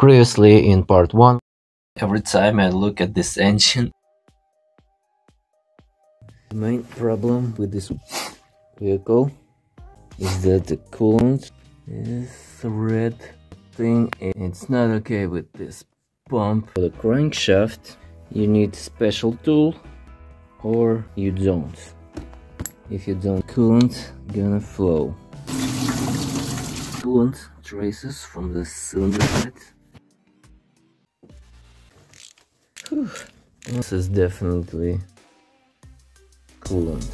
Previously in part 1, every time I look at this engine, the main problem with this vehicle is that the coolant is a red thing. It's not okay with this pump. For the crankshaft, you need special tool or you don't. If you don't, coolant gonna flow. Coolant traces from the cylinder head. This is definitely coolant.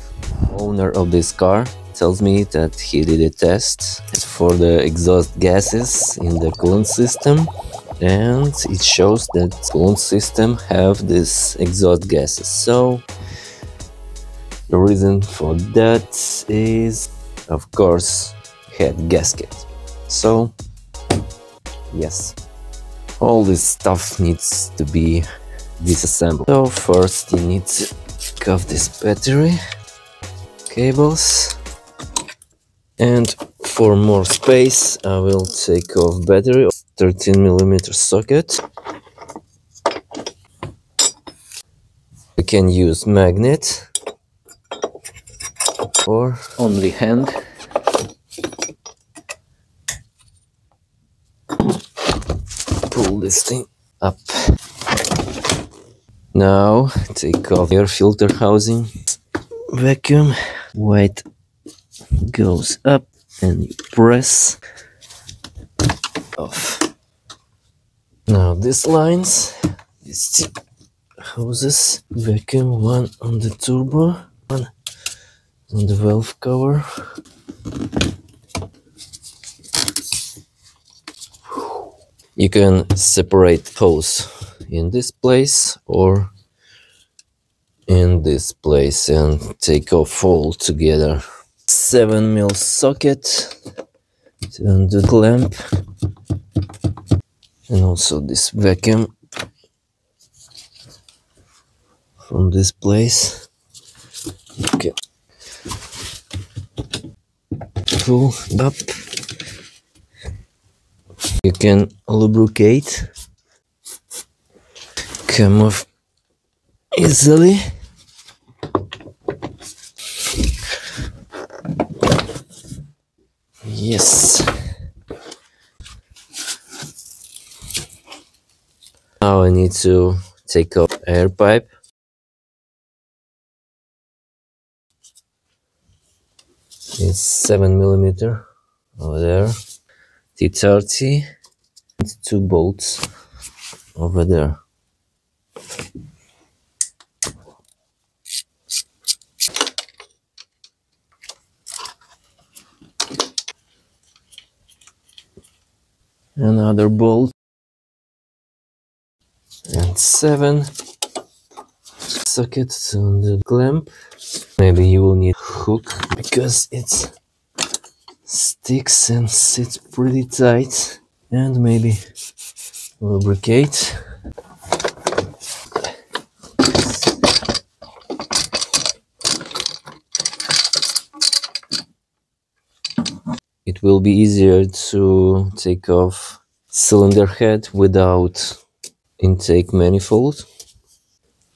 Owner of this car tells me that he did a test for the exhaust gases in the coolant system, and it shows that coolant system have this exhaust gases. So the reason for that is, of course, head gasket. So yes, all this stuff needs to be disassembled. So first you need to cuff this battery cables, and for more space I will take off battery of 13mm socket. You can use magnet or only hand. Pull this thing up. Now take off air filter housing, vacuum, white goes up and you press off. Now these lines, these two hoses, vacuum, one on the turbo, one on the valve cover. You can separate hose in this place or in this place and take off all together. 7mm socket to undo the clamp, and also this vacuum from this place. Okay, pull up. You can lubricate, come off easily. Yes. Now I need to take off air pipe. It's 7mm over there. T30 and 2 bolts over there. Another bolt and 7 sockets on the clamp. Maybe you will need hook because it sticks and sits pretty tight, and maybe lubricate. It will be easier to take off cylinder head without intake manifold.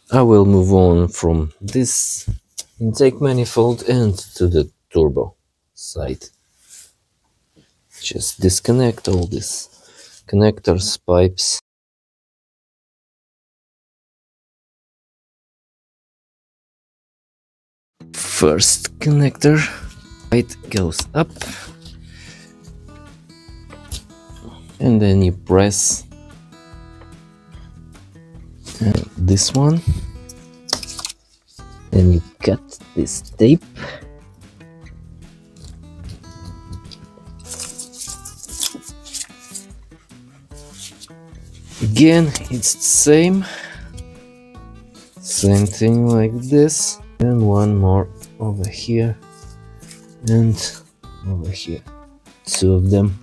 I will move on from this intake manifold and to the turbo side. Just disconnect all these connectors, pipes. First connector, it goes up. And then you press this one, and you cut this tape. Again, it's the same thing like this, and one more over here and over here, 2 of them.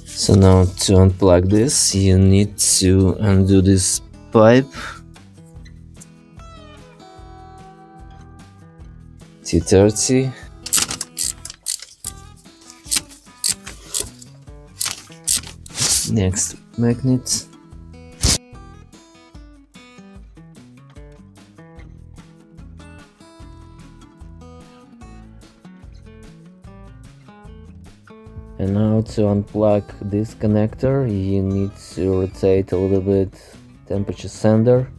So now to unplug this, you need to undo this pipe, T30, Next, magnet. And now to unplug this connector, you need to rotate a little bit temperature sender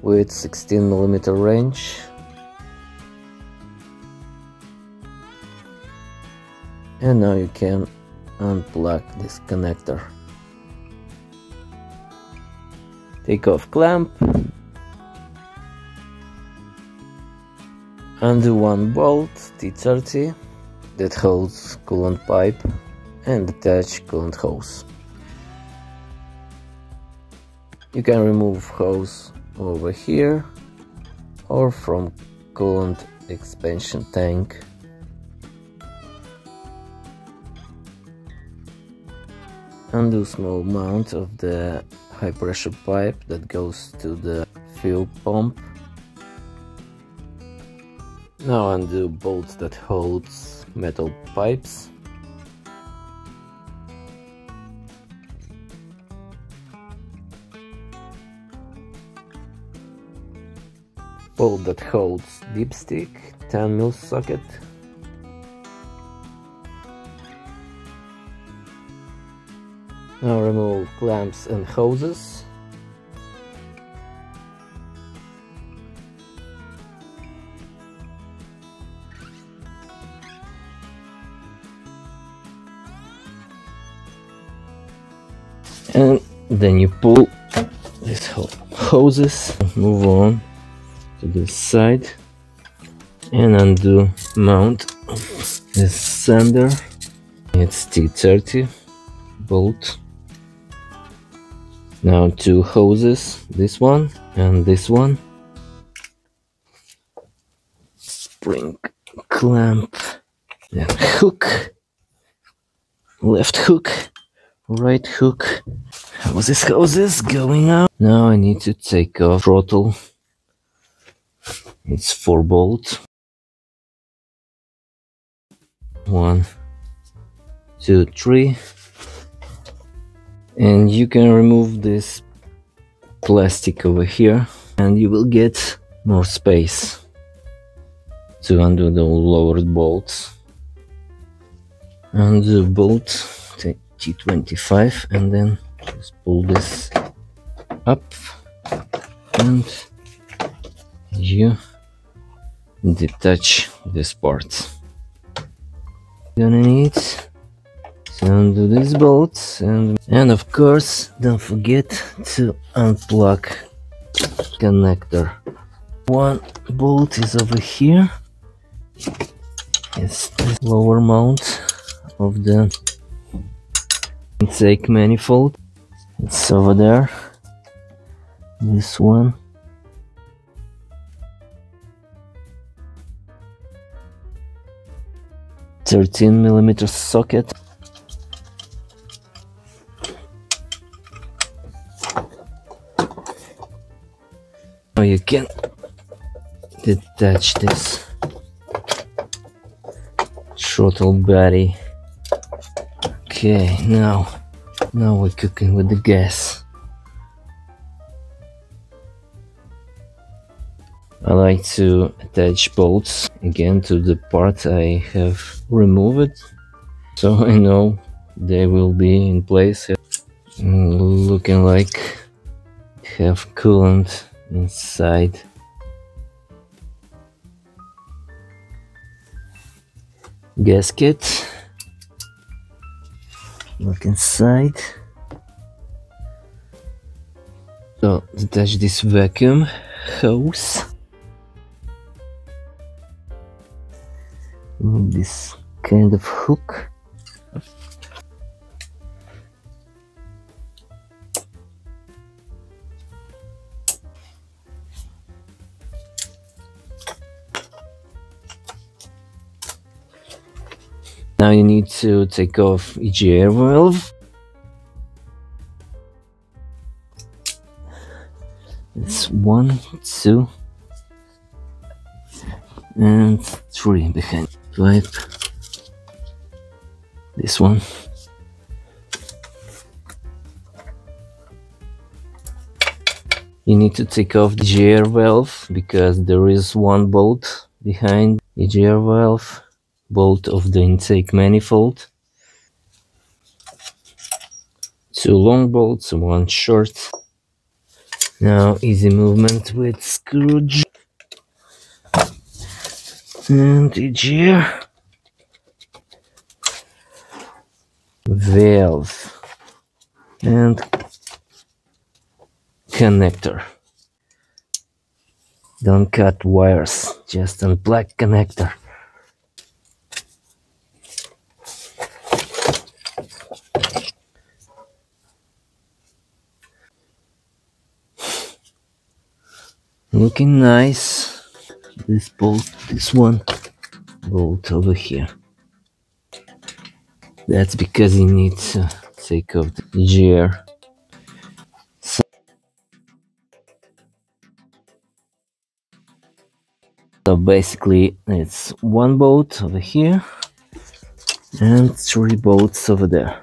with 16mm range. And now you can unplug this connector. Take off clamp. Undo one bolt T30 that holds coolant pipe and attach coolant hose. You can remove hose over here or from coolant expansion tank. Undo small mount of the high pressure pipe that goes to the fuel pump. Now undo bolts that holds metal pipes. Bolt that holds dipstick, 10mm socket. Now remove clamps and hoses. And then you pull these hoses, move on to this side and undo mount of this sander. It's T30 bolt. Now two hoses, this one and this one. Spring clamp, then hook, left hook, right hook. Hoses going out. Now I need to take off throttle. It's 4 bolts. 1, 2, 3. And you can remove this plastic over here and you will get more space to undo the lowered bolts. Undo bolt T25 and then just pull this up and you detach this part. Gonna need to undo these bolts and of course don't forget to unplug connector. One bolt is over here. It's the lower mount of the intake manifold. It's over there. This one. $13mm socket. Now you can detach this throttle body. Okay, now we're cooking with the gas. I like to attach bolts again to the part I have removed, so I know they will be in place. Looking like have coolant inside. Gasket. Look inside. So detach this vacuum hose. With this kind of hook. Now you need to take off each air valve. It's 1, 2, and 3 behind pipe. This one. You need to take off the GR valve because there is one bolt behind the GR valve, bolt of the intake manifold. Two long bolts, one short. Now easy movement with screw and the GR valve and connector. Don't cut wires, just unplug connector. Looking nice. This bolt, this one bolt over here. That's because you need to take off the GR. So basically it's one bolt over here and three bolts over there.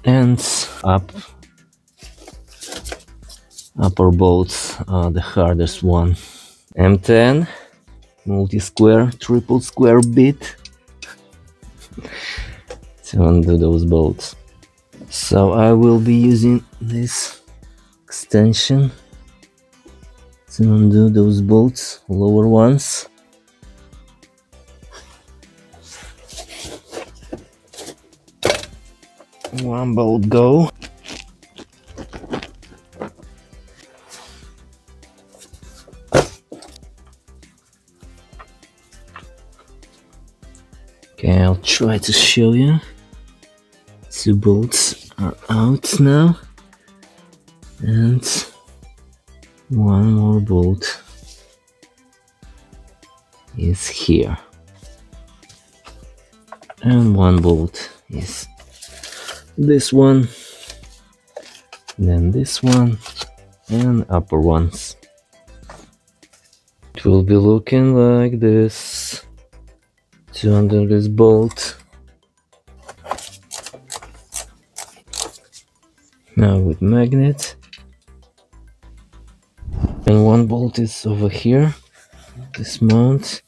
And upper bolts are the hardest one. M10 multi-square, triple square bit to undo those bolts. So I will be using this extension to undo those bolts, lower ones. One bolt go. Okay, I'll try to show you. Two bolts are out now, and one more bolt is here, and one bolt is this one, then this one, and upper ones. It will be looking like this. To undo this bolt. Now with magnet, and one bolt is over here, this mount.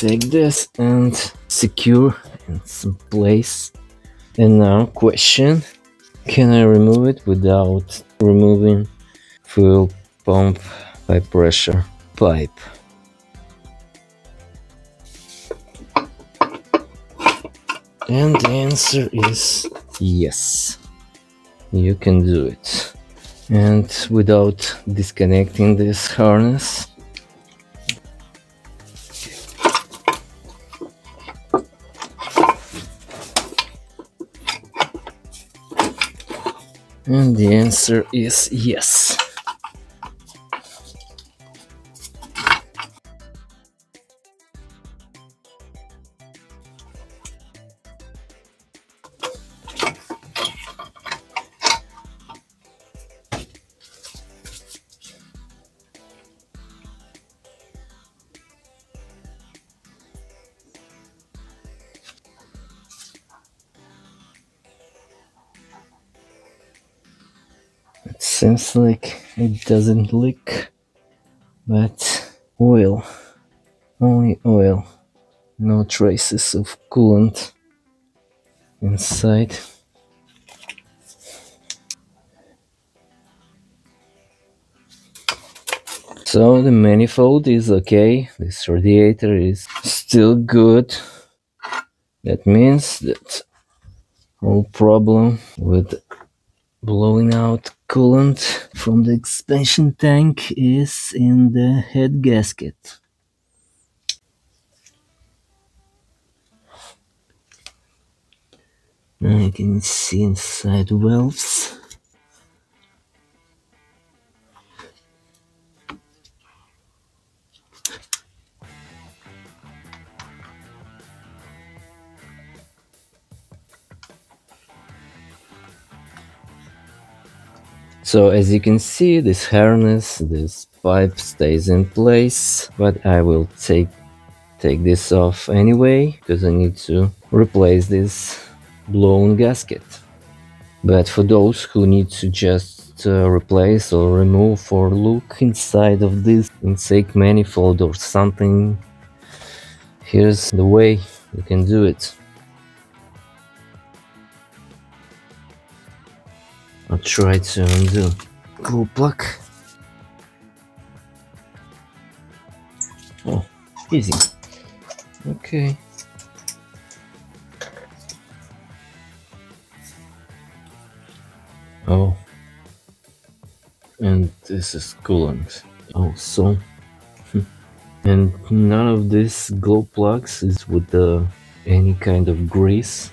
Take this and secure in some place. And now question, can I remove it without removing fuel pump high pressure pipe? And the answer is yes, you can do it. And without disconnecting this harness, and the answer is yes. It seems like it doesn't leak, but oil, only oil, no traces of coolant inside. So the manifold is okay, this radiator is still good. That means that no problem with blowing out coolant from the expansion tank is in the head gasket. I can see inside valves. So as you can see, this harness, this pipe stays in place, but I will take this off anyway, because I need to replace this blown gasket. But for those who need to just replace or remove or look inside of this intake manifold or something, here's the way you can do it. I'll try to undo glue plug. Oh, easy. Okay. Oh, and this is coolant also. And none of these glow plugs is with any kind of grease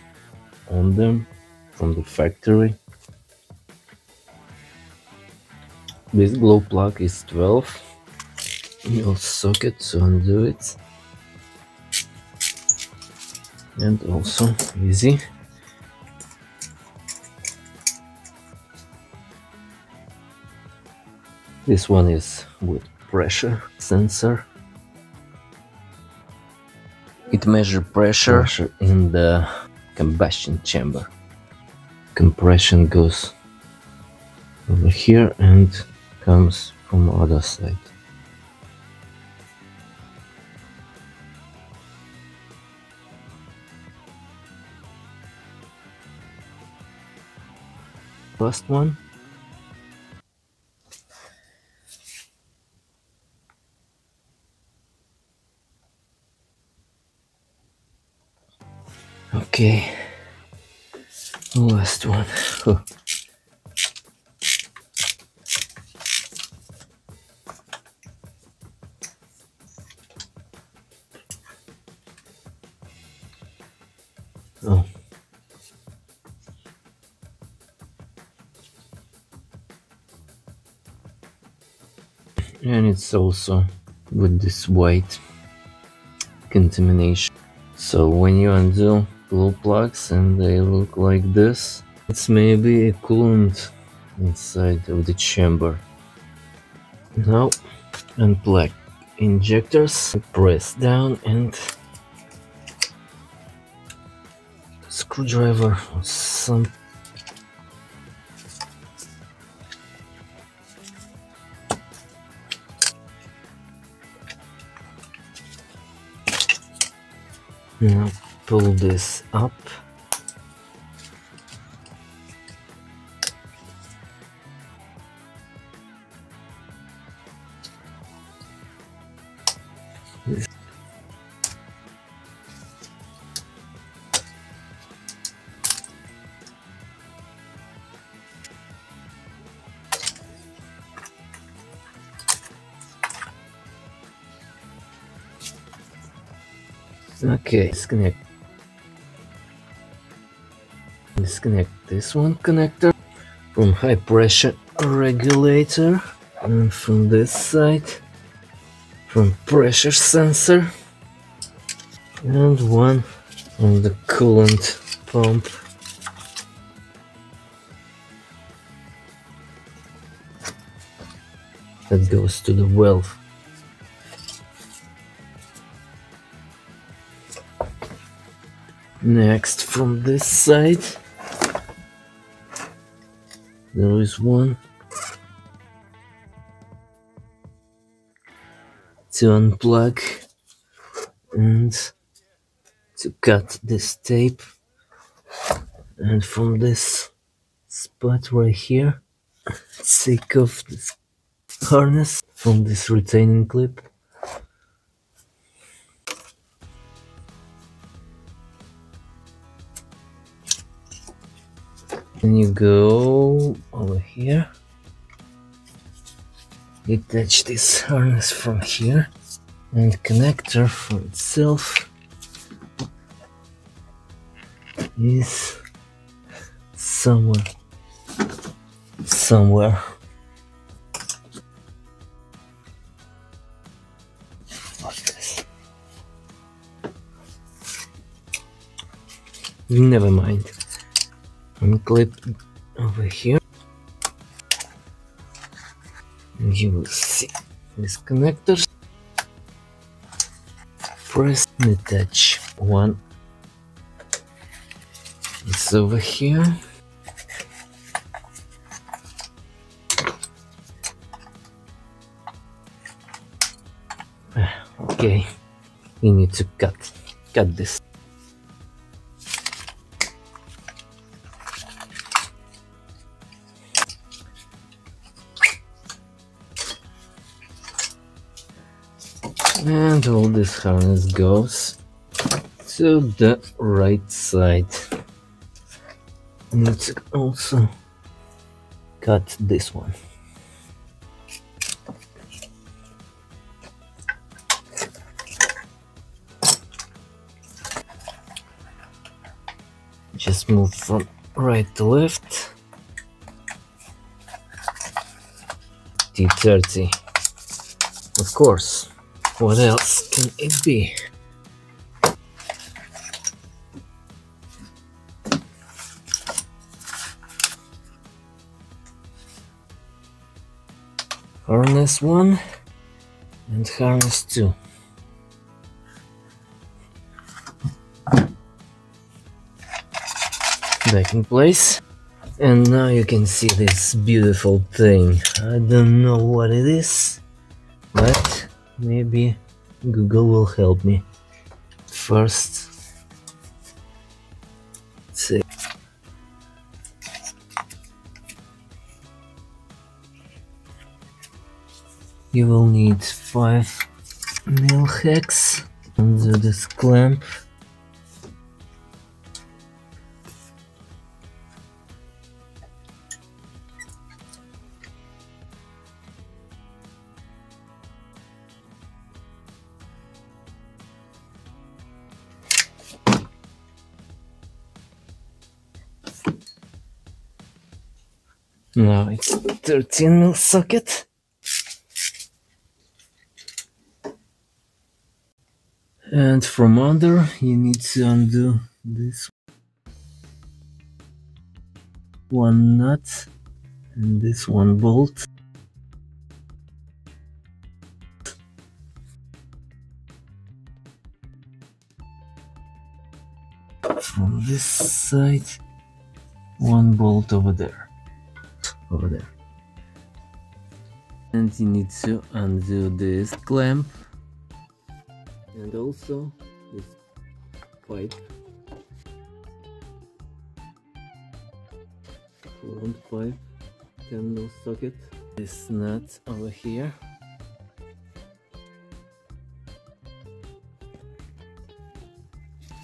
on them from the factory. This glow plug is 12 mil socket to undo it, and also easy. This one is with pressure sensor. It measures pressure in the combustion chamber. Compression goes over here and comes from the other side. First one. Okay, last one. Oh. And it's also with this white contamination. So when you undo glow plugs and they look like this, it's maybe a coolant inside of the chamber. Now unplug injectors, press down, and screwdriver or some now pull this up. Okay, disconnect this one connector from high pressure regulator, and from this side from pressure sensor, and one on the coolant pump. That goes to the valve. Next, from this side, there is one to unplug and to cut this tape, and from this spot right here, take off this harness from this retaining clip. Then you go over here, detach this harness from here, and connector for itself is somewhere. What's this? Never mind. Unclip over here. And you will see these connectors. Press and attach one. It's over here. Okay, we need to cut this. And all this harness goes to the right side. Need to also cut this one. Just move from right to left. T30. Of course. What else can it be? Harness 1 and harness 2. Back in place. And now you can see this beautiful thing. I don't know what it is, but maybe Google will help me. First, let's see. You will need 5mm hex under this clamp. Now it's 13mm socket. And from under you need to undo this one nut and this one bolt. From this side, one bolt over there. And you need to undo this clamp and also this pipe, coolant pipe, 10mm socket, this nut over here.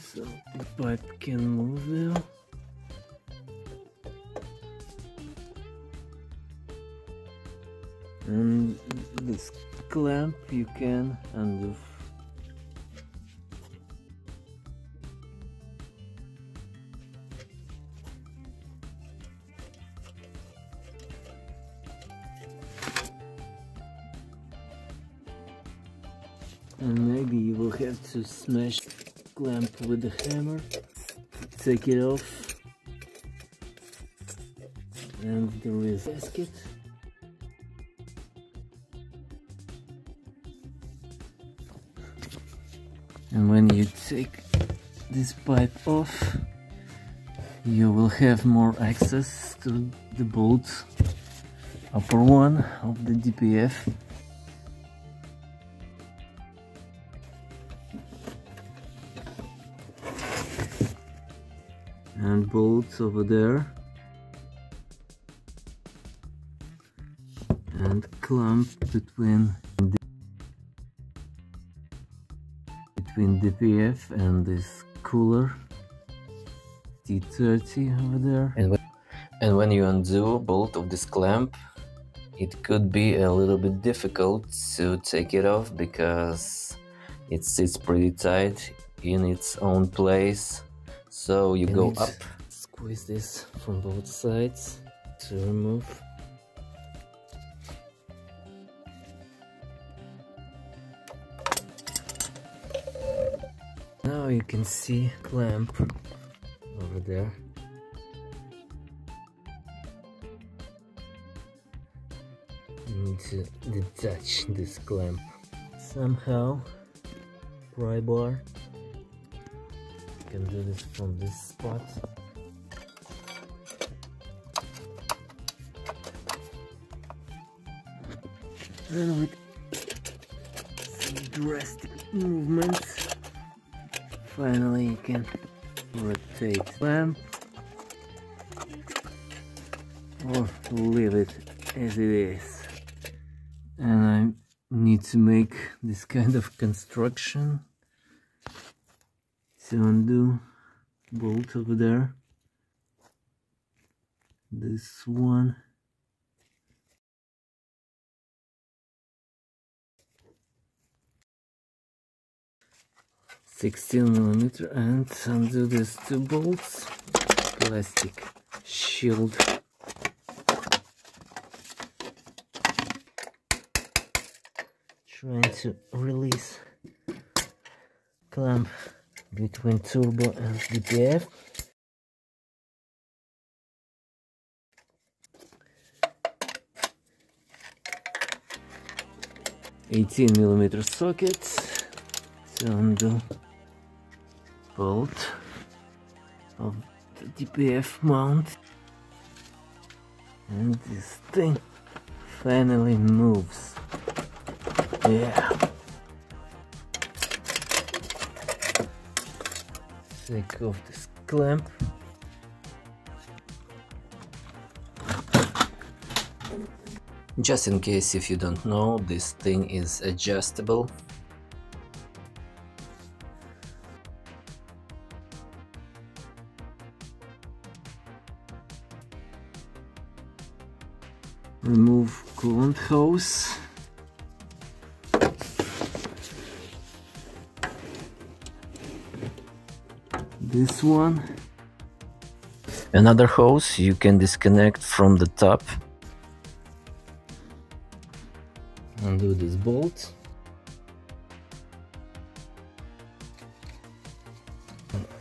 So the pipe can move there. And this clamp you can undo. And maybe you will have to smash the clamp with the hammer, take it off, and there is a gasket. And when you take this pipe off, you will have more access to the bolt, upper one of the DPF. And bolts over there. And clamp between DPF and this cooler T30 over there. And when you undo a bolt of this clamp, it could be a little bit difficult to take it off because it sits pretty tight in its own place. So you go up, squeeze this from both sides to remove. Now you can see clamp over there. You need to detach this clamp somehow. Pry bar. You can do this from this spot. Then with some drastic movements, finally you can rotate clamp or leave it as it is. And I need to make this kind of construction to undo bolt over there. This one. $16mm, and undo these two bolts. Plastic shield. Trying to release clamp between turbo and DPF. $18mm socket to undo bolt of the DPF mount, and this thing finally moves. Yeah. Take off this clamp. Just in case if you don't know, this thing is adjustable. Remove coolant hose. This one. Another hose you can disconnect from the top. Undo this bolt.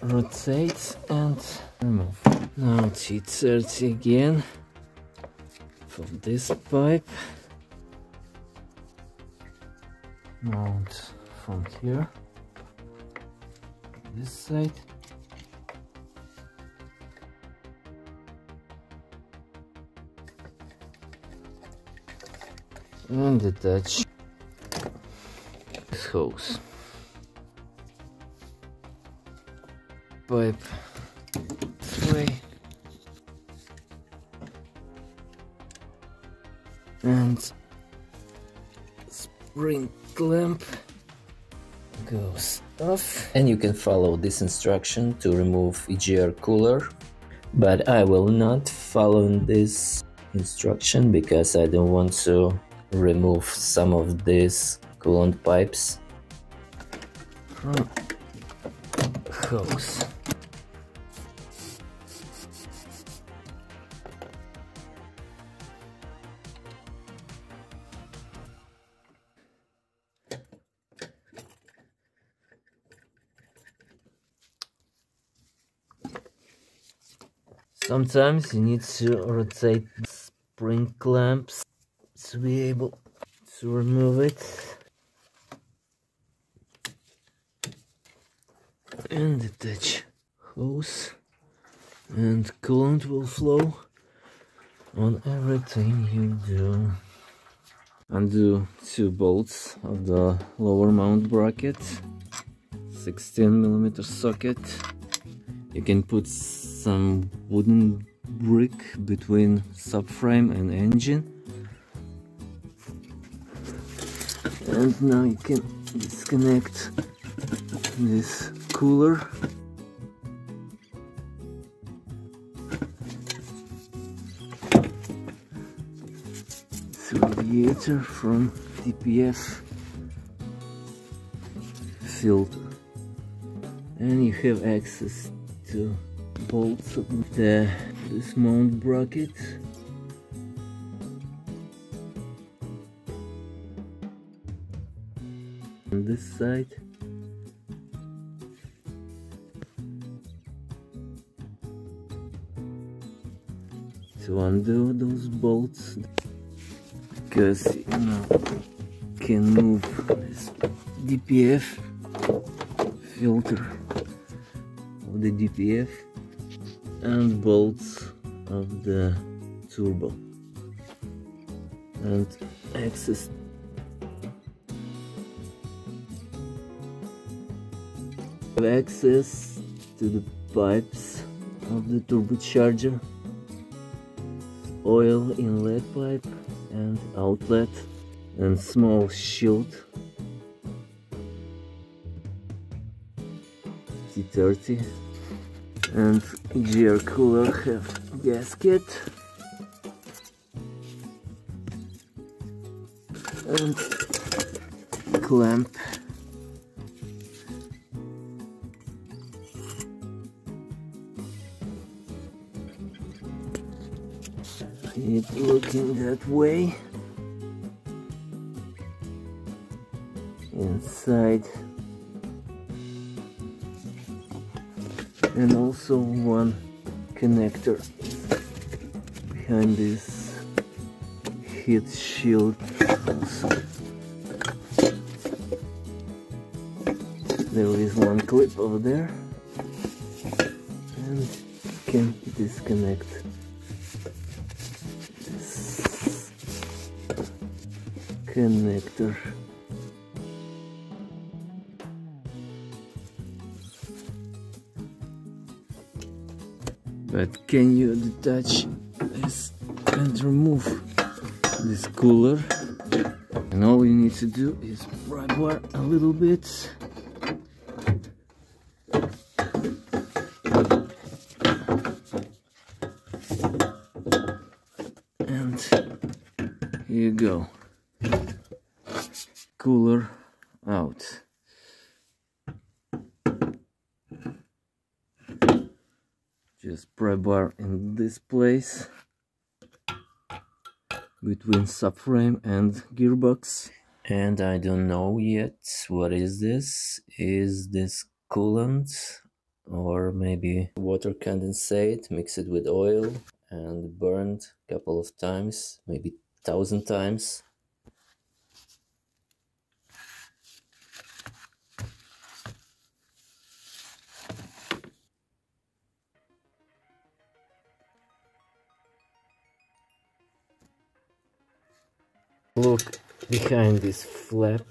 Rotate and remove. Now T30 again from this pipe. Mount from here, this side. And detach this hose. Pipe this way. And spring clamp goes off. And you can follow this instruction to remove EGR cooler. But I will not follow this instruction because I don't want to remove some of these coolant pipes from hose. Sometimes you need to rotate the spring clamps to be able to remove it, and detach hose, and coolant will flow on everything you do. Undo two bolts of the lower mount bracket, 16mm socket. You can put some wooden brick between subframe and engine. And now you can disconnect this cooler. It's a radiator from DPF filter. And you have access to bolts of the dismount bracket. On this side. To undo those bolts, because can move this DPF filter of the DPF and bolts of the turbo, and access to the pipes of the turbocharger, oil inlet pipe and outlet, and small shield T30, and GR cooler have gasket and clamp. It looking that way. Inside, and also one connector behind this heat shield. There is one clip over there, and you can disconnect this connector. But can you detach this and remove this cooler? And all you need to do is pry bar a little bit. And here you go. Cooler out. Just pry bar in this place between subframe and gearbox. And I don't know yet what is this. Is this coolant or maybe water condensate mixed with oil and burned a couple of times, maybe 1,000 times? Look behind this flap.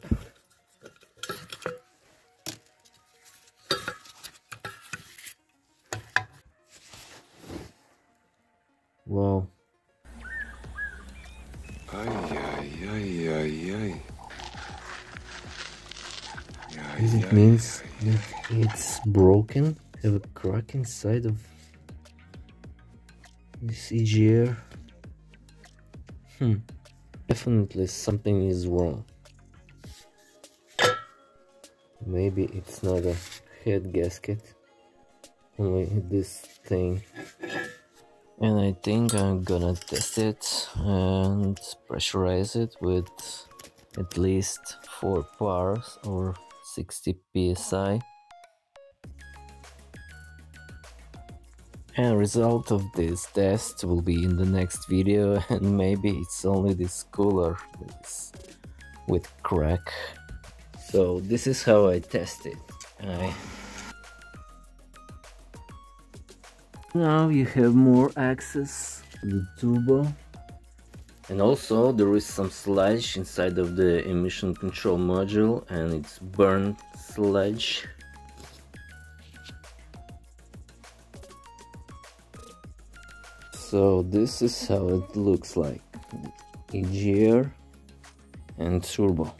Wow. It means that it's broken. Have a crack inside of this EGR. Definitely something is wrong. Maybe it's not a head gasket, only this thing. And I think I'm gonna test it and pressurize it with at least 4 bars or 60 psi. And result of this test will be in the next video, and maybe it's only this cooler with crack. So this is how I test it. Now you have more access to the turbo. And also there is some sludge inside of the emission control module, and it's burnt sludge. So this is how it looks like, EGR and turbo.